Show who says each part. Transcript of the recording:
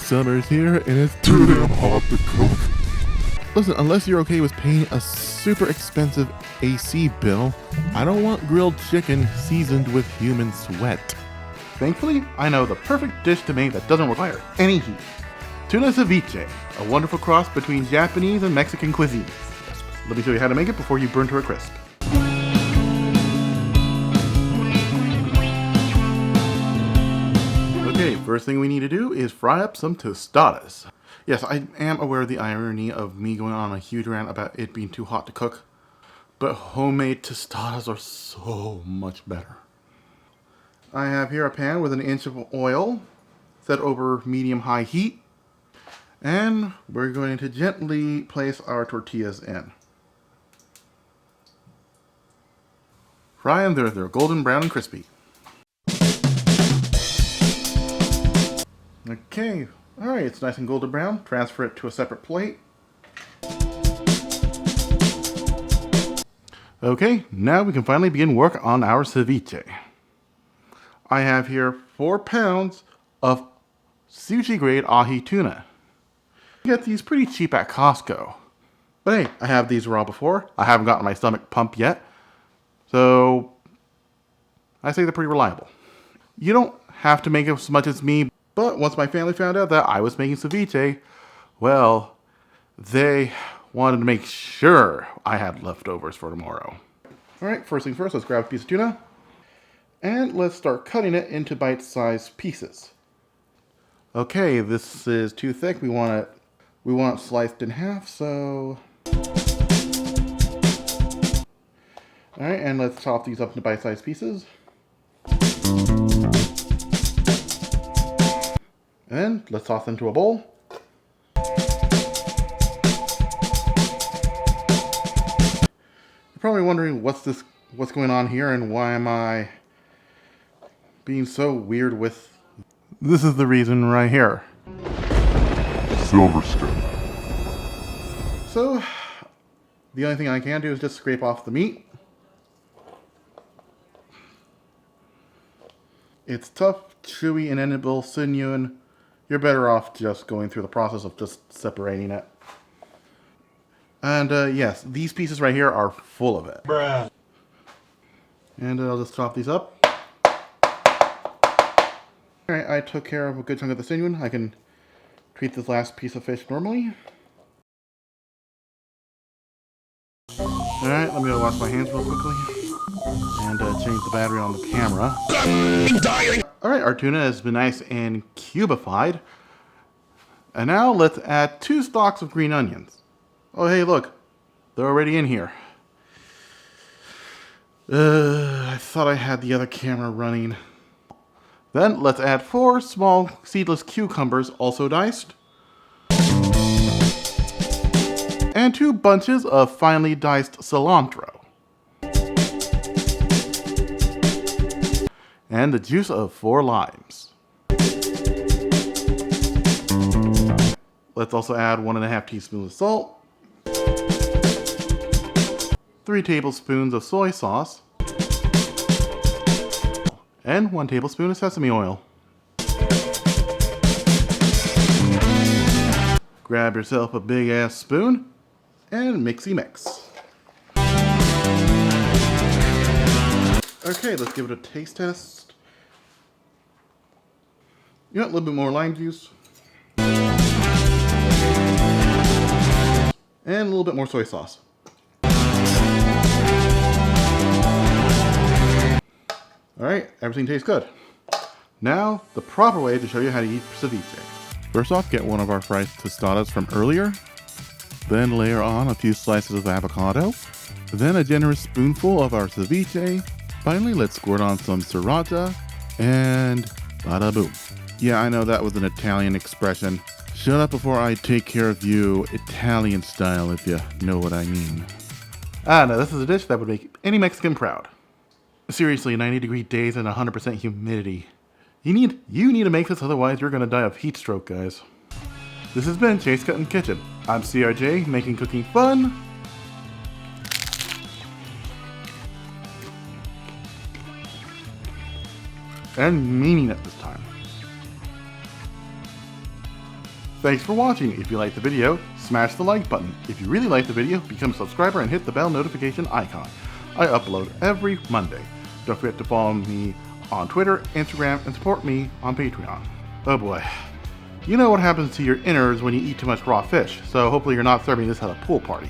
Speaker 1: Summer's here and it's too damn hot to cook. Listen, unless you're okay with paying a super expensive AC bill, I don't want grilled chicken seasoned with human sweat.
Speaker 2: Thankfully, I know the perfect dish to make that doesn't require any heat. Tuna Ceviche, a wonderful cross between Japanese and Mexican cuisines. Let me show you how to make it before you burn to a crisp. Okay, first thing we need to do is fry up some tostadas. Yes, I am aware of the irony of me going on a huge rant about it being too hot to cook, but homemade tostadas are so much better. I have here a pan with 1 inch of oil set over medium-high heat, and we're going to gently place our tortillas in. Fry them until they're golden brown and crispy. Okay, alright, it's nice and golden brown. Transfer it to a separate plate. Okay, now we can finally begin work on our ceviche. I have here 4 pounds of sushi grade ahi tuna. You get these pretty cheap at Costco. But hey, I have these raw before. I haven't gotten my stomach pumped yet. So, I say they're pretty reliable. You don't have to make as much as me, but once my family found out that I was making ceviche, well, they wanted to make sure I had leftovers for tomorrow. Alright, first things first, let's grab a piece of tuna. And let's start cutting it into bite-sized pieces. Okay, this is too thick. We want it sliced in half, so... Alright, and let's chop these up into bite-sized pieces. And then let's toss them into a bowl. You're probably wondering what's going on here and why am I being so weird with... This is the reason right here.
Speaker 1: Silverstone.
Speaker 2: So, the only thing I can do is just scrape off the meat. It's tough, chewy, and inedible sinew. You're better off just going through the process of just separating it. And yes, these pieces right here are full of it.
Speaker 3: Bruh.
Speaker 2: And I'll just chop these up. Alright, I took care of a good chunk of the sinew. I can treat this last piece of fish normally. Alright, let me go wash my hands real quickly. And change the battery on the camera. Alright, our tuna has been nice and cubified. And now let's add 2 stalks of green onions. Oh hey, look. They're already in here. I thought I had the other camera running. Then let's add 4 small seedless cucumbers, also diced. And 2 bunches of finely diced cilantro. And the juice of 4 limes. Let's also add 1.5 teaspoons of salt. 3 tablespoons of soy sauce. And 1 tablespoon of sesame oil. Grab yourself a big ass spoon and mixy mix. Okay, let's give it a taste test. You know, a little bit more lime juice. And a little bit more soy sauce. Alright, everything tastes good. Now, the proper way to show you how to eat ceviche. First off, get one of our fried tostadas from earlier. Then layer on a few slices of avocado. Then a generous spoonful of our ceviche. Finally, let's squirt on some sriracha. And bada boom. Yeah, I know that was an Italian expression. Shut up before I take care of you Italian style, if you know what I mean. No, this is a dish that would make any Mexican proud. Seriously, 90-degree days and 100% humidity. You need to make this, otherwise you're gonna die of heat stroke, guys. This has been Chase Cuttin Kitchen. I'm CRJ, making cooking fun. And meaning it this time. Thanks for watching. If you liked the video, smash the like button. If you really liked the video, become a subscriber and hit the bell notification icon. I upload every Monday. Don't forget to follow me on Twitter, Instagram, and support me on Patreon. Oh boy. You know what happens to your innards when you eat too much raw fish, so hopefully you're not serving this at a pool party.